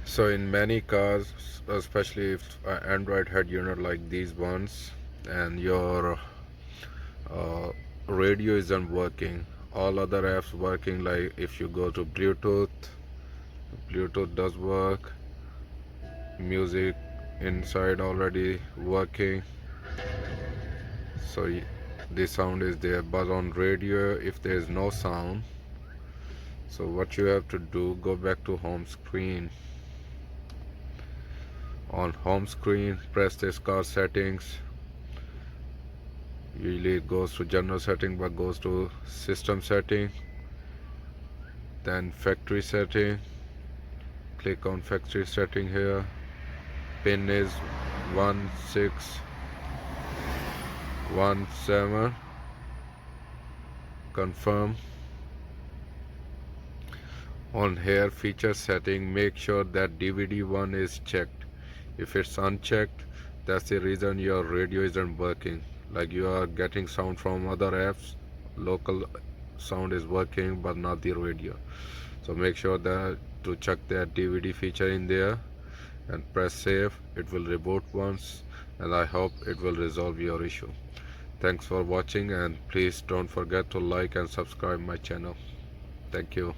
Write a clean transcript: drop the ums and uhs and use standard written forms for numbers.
So in many cars, especially if Android head unit like these ones, and your uh, radio isn't working, all other apps working, like if you go to Bluetooth does work, music inside already working, so the sound is there. But on radio, if there is no sound, so what you have to do, go back to home screen. On home screen, press this car settings. Usually it goes to general setting, but goes to system setting, then factory setting. Click on factory setting here. Pin is 1617. Confirm. On here, feature setting, make sure that DVD 1 is checked. If it's unchecked, that's the reason your radio isn't working. Like you are getting sound from other apps, local sound is working but not the radio. So make sure that to check that DVD feature in there and press save. It will reboot once, and I hope it will resolve your issue. Thanks for watching, and please don't forget to like and subscribe my channel. Thank you.